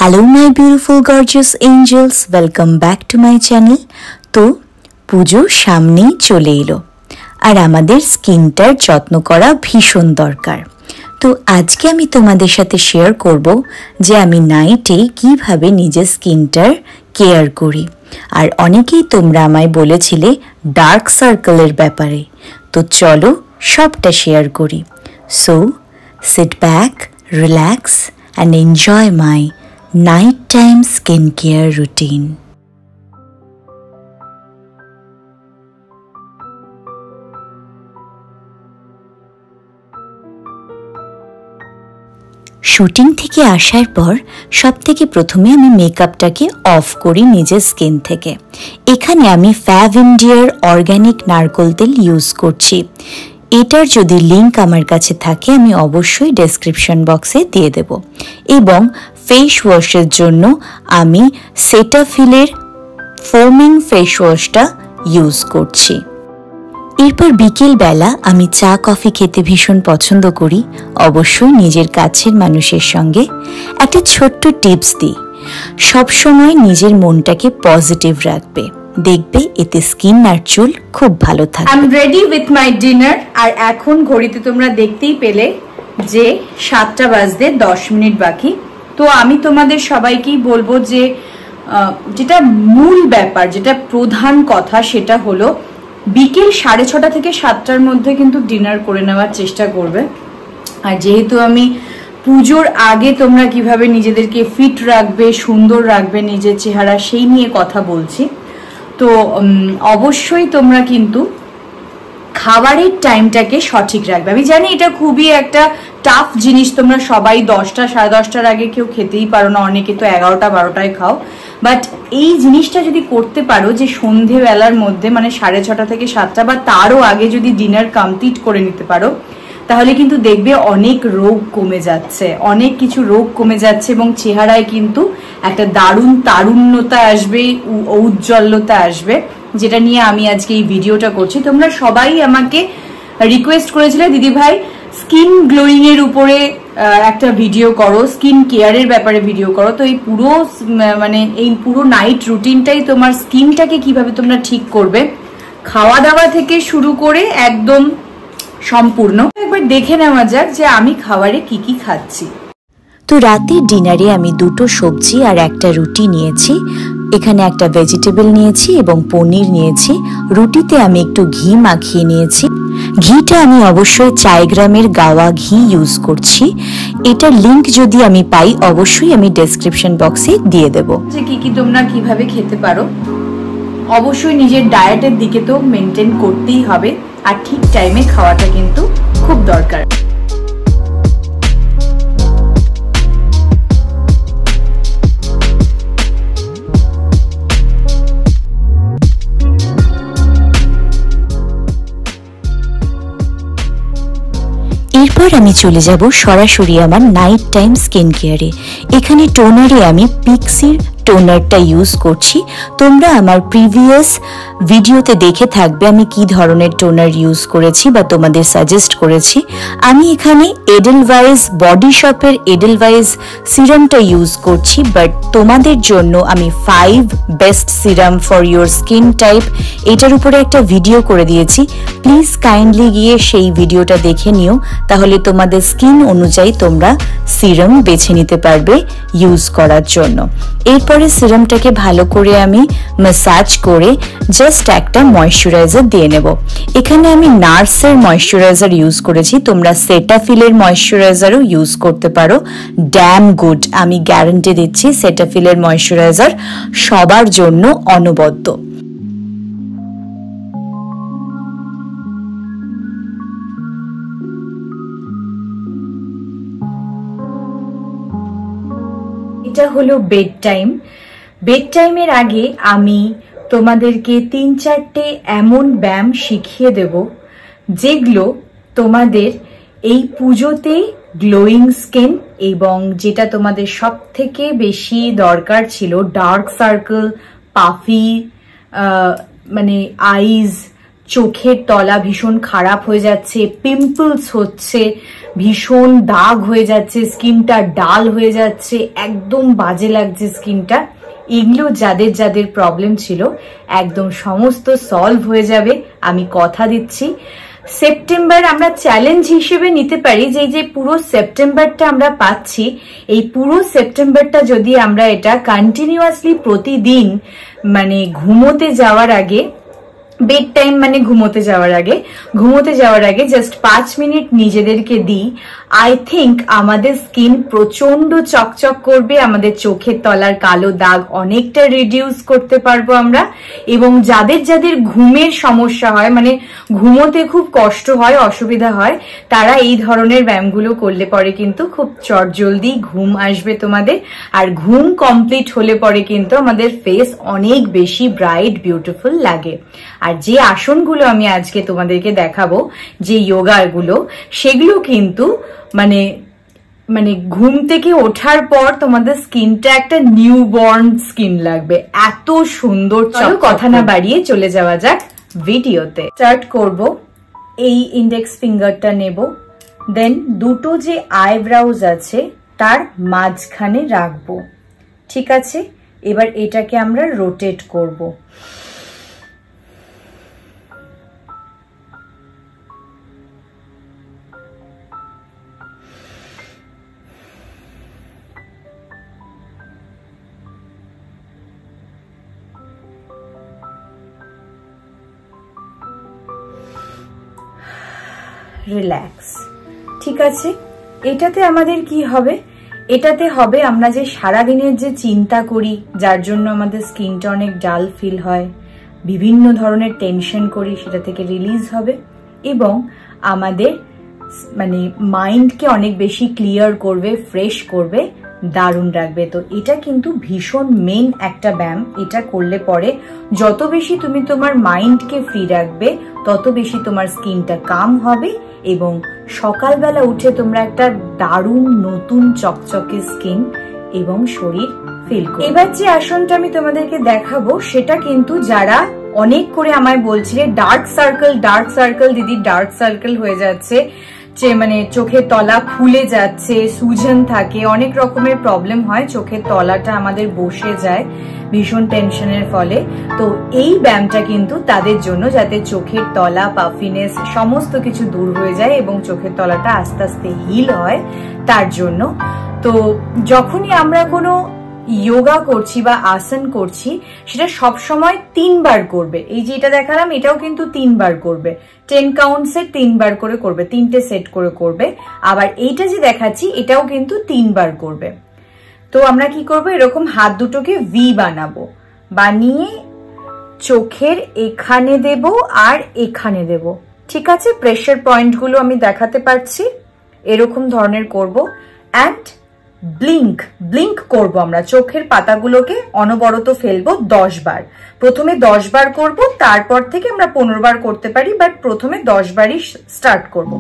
Hello my beautiful gorgeous angels, welcome back to my channel. তো পুজো সামনেই চলে এলো আর আমাদের স্কিনটার যত্ন করা ভীষণ দরকার। তো আজকে আমি তোমাদের সাথে শেয়ার করব যে আমি নাইটে কিভাবে নিজের স্কিনটার কেয়ার করি। আর অনেকেই তোমরা আমায় বলেছিলে ডার্ক সার্কেলের ব্যাপারে, তো চলো সবটা শেয়ার করি। So sit back, relax and enjoy my nighttime skincare routine. Shooting থেকে আসার পর সবথেকে প্রথমে আমি মেকআপটাকে অফ করি নিজের স্কিন থেকে। এখানে আমি ফ্যাভ ইন্ডিয়ার অর্গানিক নারকেল তেল ইউজ করছি। এটার যদি লিংক আমার কাছে থাকে আমি অবশ্যই ডেসক্রিপশন বক্সে দিয়ে দেব। এবং ফেস ওয়াশের জন্য আমি সেটাফিলের ফোমিং ফেস ওয়াশটা ইউজ করছি। এরপর বিকেলবেলা আমি চা কফি খেতে ভীষণ পছন্দ করি, অবশ্যই নিজের কাছের মানুষের সঙ্গে। একটা ছোট্ট টিপস দিই, সবসময় নিজের মনটাকে পজিটিভ রাখবে, দেখবে এতে স্কিন আর চুল খুব ভালো থাকে। I am ready with my dinner. আর এখন ঘড়িতে তোমরা দেখতেই পেলে যে 7টা বাজতে 10 মিনিট বাকি। তো আমি তোমাদের সবাইকেই বলবো যে যেটা মূল ব্যাপার, যেটা প্রধান কথা, সেটা হলো বিকেল 6:30 থেকে 7টার মধ্যে কিন্তু ডিনার করে নেওয়ার চেষ্টা করবে। আর যেহেতু আমি পুজোর আগে তোমরা কিভাবে নিজেদেরকে ফিট রাখবে, সুন্দর রাখবে নিজের চেহারা, সেই নিয়ে কথা বলছি। তো অবশ্যই তোমরা কিন্তু খাবারের টাইমটাকে সঠিক রাখবে। আমি জানি এটা খুবই একটা টাফ জিনিস, তোমরা সবাই 10টা 10:30টার আগে কেউ খেতেই পারো না, অনেকে তো 11টা 12টায় খাও। বাট এই জিনিসটা যদি করতে পারো যে সন্ধেবেলার মধ্যে, মানে 6:30 থেকে 7টা বা তারও আগে যদি ডিনার কমপ্লিট করে নিতে পারো, তাহলে কিন্তু দেখবে অনেক রোগ কমে যাচ্ছে, অনেক কিছু রোগ কমে যাচ্ছে এবং চেহারায় কিন্তু একটা দারুণ তারুণ্যতা আসবে, ঔজ্জ্বল্যতা আসবে, যেটা নিয়ে আমি আজকে এই ভিডিওটা করছি। তোমরা সবাই আমাকে রিকোয়েস্ট করেছিলে দিদি ভাই স্কিন গ্লোয়িং এর উপরে একটা ভিডিও করো, স্কিন কেয়ারের ব্যাপারে ভিডিও করো। তো এই পুরো নাইট রুটিনটাই তোমার স্কিনটাকে কিভাবে তোমরা ঠিক করবে, খাওয়া দাওয়া থেকে শুরু করে একদম সম্পূর্ণ একবার দেখে নেওয়া যাক যে আমি খাবারে কি কি খাচ্ছি। তো রাতের ডিনারে আমি 2টো সবজি আর একটা রুটি নিয়েছি। এখানে একটা ভেজিটেবল নিয়েছি এবং পনির নিয়েছি। রুটিতে আমি একটু ঘি মাখিয়ে নিয়েছি। ঘিটা আমি অবশ্যই 4 গ্রামের গাওয়া ঘি ইউজ করছি। এটার লিংক যদি আমি পাই অবশ্যই আমি ডেসক্রিপশন বক্সে দিয়ে দেব। যে কি তোমরা কিভাবে খেতে পারো, অবশ্যই নিজের ডায়েটের দিকে তো মেনটেন করতেই হবে, আর ঠিক টাইমে খাওয়াটা কিন্তু খুব দরকার। এরপর আমি চলে যাব সরাসরি আমার নাইট টাইম স্কিন কেয়ারে। এখানে টোনারে আমি পিক্সির টোনারটা ইউজ করছি। তোমরা আমার প্রিভিয়াস ভিডিওতে দেখে থাকবে আমি কি ধরনের টোনার ইউজ করেছি বা তোমাদের সাজেস্ট করেছি। আমি এখানে এডেলওয়াইজ বডি শপের এডেলওয়াইজ সিরামটা ইউজ করছি, বাট তোমাদের জন্য আমি 5 best serum for your skin type এটার উপরে একটা ভিডিও করে দিয়েছি। প্লিজ কাইন্ডলি গিয়ে সেই ভিডিওটা দেখে নিও, তাহলে তোমাদের স্কিন অনুযায়ী তোমরা সিরাম বেছে নিতে পারবে ইউজ করার জন্য। এরপরে সিরামটাকে ভালো করে আমি ম্যাসাজ করে জাস্ট একটা ময়শ্চারাইজার দিয়ে নেব। এখানে আমি নার্সের ময়শ্চারাইজার ইউজ করেছি, তোমরা সেটাফিলের ময়শ্চারাইজারও ইউজ করতে পারো। ড্যাম গুড, আমি গ্যারান্টি দিচ্ছি সেটাফিলের ময়শ্চারাইজার সবার জন্য অনবদ্য। এটা হলো বেড টাইম। বেড টাইমের আগে আমি তোমাদেরকে 3-4টে এমন ব্যায়াম শিখিয়ে দেব যেগুলো তোমাদের এই পুজোতে গ্লোয়িং স্কিন এবং যেটা তোমাদের সব থেকে বেশি দরকার ছিল, ডার্ক সার্কেল, পাফি মানে আইজ, চোখের তলা ভীষণ খারাপ হয়ে যাচ্ছে, পিম্পলস হচ্ছে, ভীষণ দাগ হয়ে যাচ্ছে, স্কিনটা ডাল হয়ে যাচ্ছে, একদম বাজে লাগছে স্কিনটা, এগুলো যাদের যাদের প্রবলেম ছিল একদম সমস্ত সলভ হয়ে যাবে, আমি কথা দিচ্ছি। সেপ্টেম্বর আমরা চ্যালেঞ্জ হিসেবে নিতে পারি যে এই যে পুরো সেপ্টেম্বরটা আমরা পাচ্ছি, এই পুরো সেপ্টেম্বরটা যদি আমরা এটা কন্টিনিউয়াসলি প্রতিদিন মানে ঘুমোতে যাওয়ার আগে, বেড টাইম মানে ঘুমোতে যাওয়ার আগে জাস্ট 5 মিনিট নিজেদেরকে দিই, আই থিঙ্ক আমাদের স্কিন প্রচন্ড চকচক করবে, আমাদের চোখের তলার কালো দাগ অনেকটা রিডিউস করতে পারবো আমরা। এবং যাদের যাদের ঘুমের সমস্যা হয়, মানে ঘুমোতে খুব কষ্ট হয়, অসুবিধা হয়, তারা এই ধরনের ব্যায়ামগুলো করলে পরে কিন্তু খুব চটজলদি ঘুম আসবে তোমাদের। আর ঘুম কমপ্লিট হলে পরে কিন্তু আমাদের ফেস অনেক বেশি ব্রাইট বিউটিফুল লাগে। আর যে আসনগুলো আমি আজকে তোমাদেরকে দেখাবো, যে যোগাগুলো, সেগুলো কিন্তু মানে ঘুম থেকে ওঠার পর তোমাদের স্কিনটা একটা নিউ বর্ন স্কিন লাগবে, এত সুন্দর। চলো কথা না বাড়িয়ে চলে যাওয়া যাক ভিডিওতে। স্টার্ট করব, এই ইন্ডেক্স ফিঙ্গারটা নেব, দেন দুটো যে আইব্রাউজ আছে তার মাঝখানে রাখবো, ঠিক আছে? এবার এটাকে আমরা রোটেট করব। রিল্যাক্স, ঠিক আছে? এটাতে আমাদের কি হবে? এটাতে হবে আমরা যে সারাদিনের যে চিন্তা করি, যার জন্য আমাদের স্কিনটা অনেক ডাল ফিল হয়, বিভিন্ন ধরনের টেনশন করি, সেটা থেকে রিলিজ হবে এবং আমাদের মানে মাইন্ডকে অনেক বেশি ক্লিয়ার করবে, ফ্রেশ করবে, দারুণ রাখবে। তো এটা কিন্তু ভীষণ মেন একটা ব্যায়াম। এটা করলে পরে যত বেশি তুমি তোমার মাইন্ডকে ফ্রি রাখবে, তত বেশি তোমার স্কিনটা কাম হবে এবং সকালবেলা উঠে তোমরা একটা দারুণ নতুন চকচকে স্কিন এবং শরীর ফিল করবে। এবার যে আসনটা আমি তোমাদেরকে দেখাবো, সেটা কিন্তু যারা অনেক করে আমায় বলছিলে ডার্ক সার্কেল দিদি, ডার্ক সার্কেল হয়ে যাচ্ছে, যে মানে চোখের তলা ফুলে যাচ্ছে, সুজন থাকে, অনেক রকমের প্রবলেম হয়, চোখের তলাটা আমাদের বসে যায় ভীষণ টেনশনের ফলে। তো এই ব্যায়ামটা কিন্তু তাদের জন্য, যাতে চোখের তলা, পাফিনেস সমস্ত কিছু দূর হয়ে যায় এবং চোখের তলাটা আস্তে আস্তে হিল হয়, তার জন্য। তো যখনই আমরা কোনো যোগা করছি বা আসন করছি, সেটা সব সময় 3 বার করবে। এই যে এটা দেখালাম, এটাও কিন্তু 3 বার করবে, 10 কাউন্টসে 3 বার করে করবে, 3টে সেট করে করবে। আবার এইটা যে দেখাচ্ছি, এটাও কিন্তু 3 বার করবে। তো আমরা কি করব, এরকম হাত দুটোকে ভি বানাবো, বানিয়ে চোখের এখানে দেব আর এখানে দেব, ঠিক আছে? প্রেসার পয়েন্টগুলো আমি দেখাতে পারছি, এরকম ধরনের করব। অ্যান্ড ব্লিঙ্ক করব, আমরা চোখের পাতাগুলোকে অনবরত ফেলবো 10 বার। প্রথমে 10 বার করব, তারপর থেকে আমরা 15 বার করতে পারি, বাট প্রথমে 10 বারই স্টার্ট করব।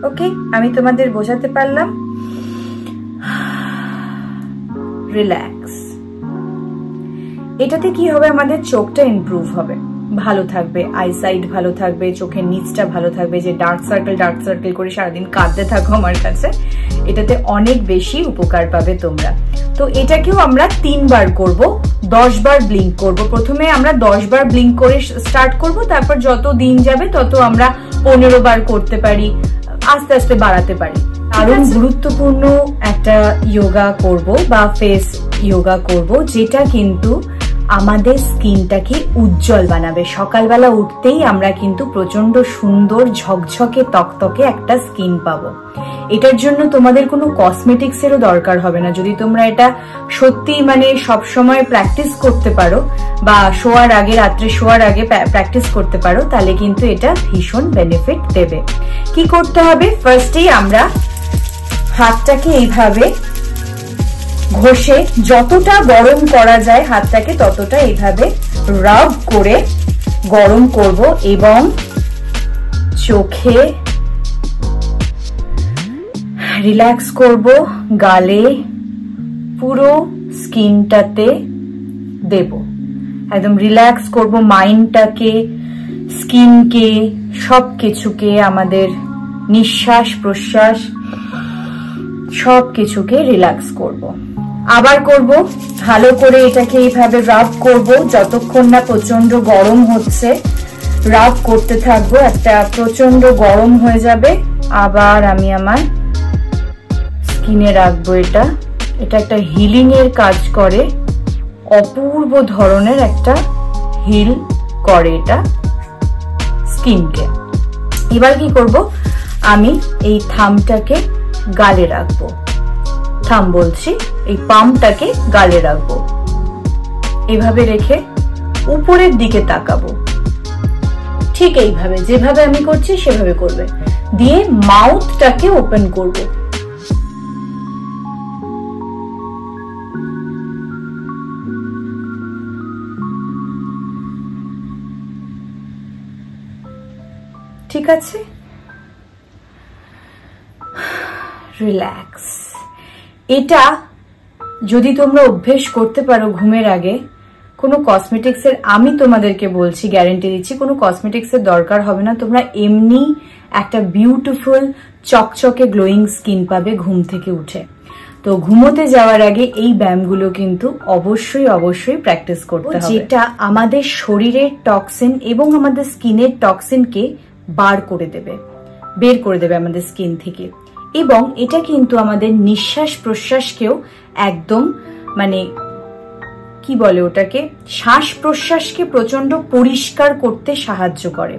ওকে, আমি তোমাদের বোঝাতে পারলাম। রিল্যাক্স। এটাতে কি হবে, আমাদের চোখটা ইমপ্রুভ হবে, ভালো থাকবে, আইসাইট ভালো থাকবে, চোখের নিচটা ভালো থাকবে। যে ডার্ক সার্কেল করে সারাদিন কাঁদতে থাকো আমার কাছে, এটাতে অনেক বেশি উপকার পাবে তোমরা। তো এটাকেও আমরা 3 বার করব, 10 বার ব্লিঙ্ক করব। প্রথমে আমরা 10 বার ব্লিঙ্ক করে স্টার্ট করব, তারপর যত দিন যাবে তত আমরা 15 বার করতে পারি, আস্তে আস্তে বাড়াতে পারি। দারুণ গুরুত্বপূর্ণ একটা যোগা করব বা ফেস যোগা করব, যেটা কিন্তু আমাদের স্কিনটাকে উজ্জ্বল বানাবে। সকালবেলা উঠতেই আমরা কিন্তু প্রচন্ড সুন্দর ঝকঝকে তকতকে একটা স্কিন পাবো। এটার জন্য তোমাদের কোনো কসমেটিক্সেরও দরকার হবে না। যদি তোমরা এটা সত্যি মানে সবসময় প্র্যাকটিস করতে পারো বা শোয়ার আগে, রাত্রে শোয়ার আগে প্র্যাকটিস করতে পারো, তাহলে কিন্তু এটা ভীষণ বেনিফিট দেবে। কি করতে হবে, ফার্স্টেই আমরা হাতটাকে এইভাবে ঘষে, যতটা গরম করা যায় হাতটাকে ততটা এইভাবে রাব করে গরম করব এবং চোখে রিল্যাক্স করব, গালে পুরো স্কিনটাতে দেব, একদম রিল্যাক্স করব মাইন্ডটাকে, স্কিনকে, সবকিছুকে, আমাদের নিঃশ্বাস প্রশ্বাস সবকিছুকে রিল্যাক্স করব। আবার করব, ভালো করে এটাকে এইভাবে রাব করব যতক্ষণ না প্রচন্ড গরম হচ্ছে। রাব করতে থাকবো, একটা প্রচন্ড গরম হয়ে যাবে, আবার আমি আমার স্কিনে রাখবো। এটা একটা হিলিং এর কাজ করে, অপূর্ব ধরনের একটা হিল করে এটা স্কিনকে। এবার কি করব, আমি এই থামটাকে গালে রাখবো, থাম বলছি, এই পামটাকে গালে রাখবো, এইভাবে রেখে উপরের দিকে তাকাবো, ঠিক এইভাবে যেভাবে আমি করছি সেভাবে করবে, দিয়ে মাউথটাকে ওপেন করব। ঠিক আছে, রিল্যাক্স। এটা যদি তোমরা অভ্যেস করতে পারো ঘুমের আগে, কোনো কসমেটিক্স এর, আমি তোমাদেরকে বলছি, গ্যারান্টি দিচ্ছি, কোনো কসমেটিক্স এর দরকার হবে না। তোমরা এমনি একটা বিউটিফুল চকচকে গ্লোয়িং স্কিন পাবে ঘুম থেকে উঠে। তো ঘুমোতে যাওয়ার আগে এই ব্যায়ামগুলো কিন্তু অবশ্যই অবশ্যই প্র্যাকটিস করতে হবে, যেটা আমাদের শরীরের টক্সিন এবং আমাদের স্কিনের টক্সিনকে বের করে দেবে আমাদের স্কিন থেকে। এবং এটা কিন্তু আমাদের নিঃশ্বাস প্রশ্বাসকেও একদম মানে কি বলে ওটাকে, শ্বাস প্রশ্বাসকে প্রচন্ড পরিষ্কার করতে সাহায্য করে।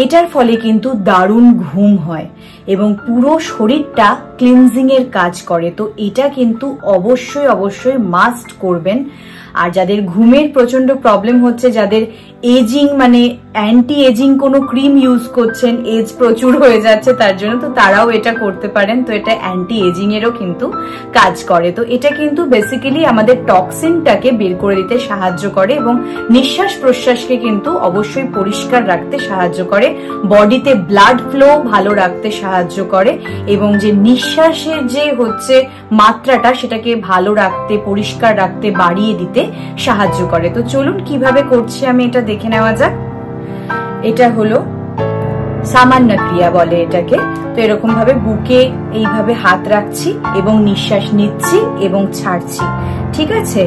এটার ফলে কিন্তু দারুণ ঘুম হয় এবং পুরো শরীরটা ক্লিনজিং এর কাজ করে। তো এটা কিন্তু অবশ্যই অবশ্যই মাস্ট করবেন। আর যাদের ঘুমের প্রচন্ড প্রবলেম হচ্ছে, যাদের এজিং মানে অ্যান্টি এজিং কোনো ক্রিম ইউজ করছেন, এজ প্রচুর হয়ে যাচ্ছে তার জন্য, তো তারাও এটা করতে পারেন। তো এটা অ্যান্টি এজিং এরও কিন্তু কাজ করে। তো এটা কিন্তু বেসিক্যালি আমাদের টক্সিনটাকে বের করে দিতে সাহায্য করে এবং নিঃশ্বাস প্রশ্বাসকে কিন্তু অবশ্যই পরিষ্কার রাখতে সাহায্য করে, বডিতে ব্লাড ফ্লো ভালো রাখতে সাহায্য করে এবং যে নিঃশ্বাসের যে হচ্ছে মাত্রাটা সেটাকে ভালো রাখতে, পরিষ্কার রাখতে, বাড়িয়ে দিতে সাহায্য করে। তো চলুন কিভাবে করছি আমি এটা দেখে নেওয়া যাক। এটা হলো সামান্য ক্রিয়া বলে এটাকে। তো এরকম ভাবে বুকে এইভাবে হাত রাখছি এবং নিঃশ্বাস নিচ্ছি এবং ছাড়ছি, ঠিক আছে?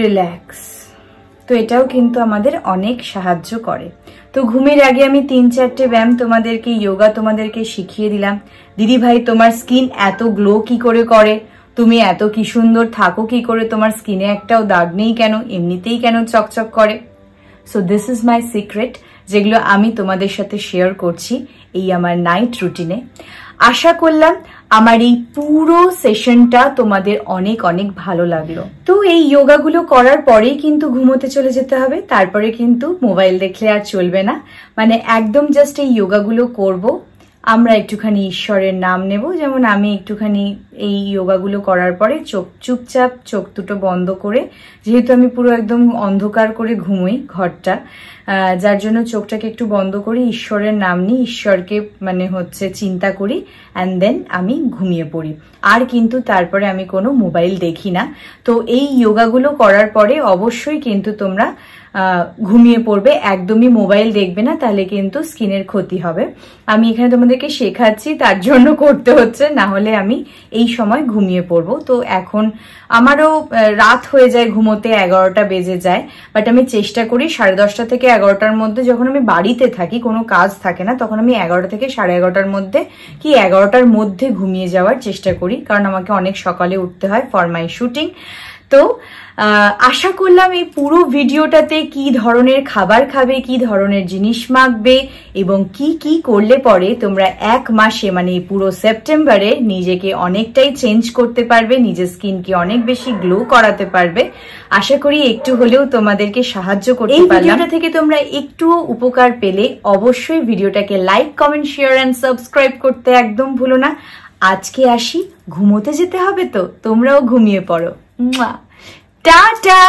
রিল্যাক্স। তো এটাও কিন্তু আমাদের অনেক সাহায্য করে। তো ঘুমের আগে আমি 3-4টে ব্যায়াম তোমাদেরকে, যোগা তোমাদেরকে শিখিয়ে দিলাম। দিদি ভাই তোমার স্কিন এত গ্লো কি করে করে, তুমি এত কি সুন্দর থাকো কি করে, তোমার স্কিনে একটাও দাগ নেই কেন, এমনিতেই কেন চকচক করে? So this is my secret, যেগুলো আমি তোমাদের সাথে শেয়ার করছি এই আমার নাইট রুটিনে। আশা করলাম আমার এই পুরো সেশনটা তোমাদের অনেক অনেক ভালো লাগলো। তো এই যোগাগুলো করার পরেই কিন্তু ঘুমোতে চলে যেতে হবে, তারপরে কিন্তু মোবাইল দেখলে আর চলবে না। মানে একদম জাস্ট এই যোগাগুলো করব, আমরা একটুখানি ঈশ্বরের নাম নেব। যেমন আমি একটুখানি এই যোগাগুলো করার পরে চুপচাপ চোখ দুটো বন্ধ করে, যেহেতু আমি পুরো একদম অন্ধকার করে ঘুমোই ঘরটা, যার জন্য চোখটাকে একটু বন্ধ করে ঈশ্বরের নাম নিই, ঈশ্বরকে মানে হচ্ছে চিন্তা করি, অ্যান্ড দেন আমি ঘুমিয়ে পড়ি। আর কিন্তু তারপরে আমি কোনো মোবাইল দেখি না। তো এই যোগাগুলো করার পরে অবশ্যই কিন্তু তোমরা ঘুমিয়ে পড়বে, একদমই মোবাইল দেখবে না, তাহলে কিন্তু স্কিনের ক্ষতি হবে। আমি এখানে তোমাদেরকে শেখাচ্ছি তার জন্য করতে হচ্ছে, না হলে আমি এই সময় ঘুমিয়ে পড়বো। তো এখন আমারও রাত হয়ে যায় ঘুমোতে, 11টা বেজে যায়, বাট আমি চেষ্টা করি 10:30 থেকে 11টার মধ্যে, যখন আমি বাড়িতে থাকি কোনো কাজ থাকে না, তখন আমি 11টা থেকে 11:30টার মধ্যে কি 11টার মধ্যে ঘুমিয়ে যাওয়ার চেষ্টা করি, কারণ আমাকে অনেক সকালে উঠতে হয় ফর মাই শুটিং। তো আশা করলাম এই পুরো ভিডিওটাতে কি ধরনের খাবার খাবে, কি ধরনের জিনিস মাখবে এবং কি কি করলে পরে তোমরা 1 মাসে মানে পুরো সেপ্টেম্বরে নিজেকে অনেকটাই চেঞ্জ করতে পারবে, নিজের স্কিনকে অনেক বেশি গ্লো করাতে পারবে। আশা করি একটু হলেও তোমাদেরকে সাহায্য করতে পারলাম। এই ভিডিওটা থেকে তোমরা একটুও উপকার পেলে অবশ্যই ভিডিওটাকে like, comment, share and subscribe করতে একদম ভুলো না। আজকে আসি, ঘুমোতে যেতে হবে তো, তোমরাও ঘুমিয়ে পড়ো। টাটা।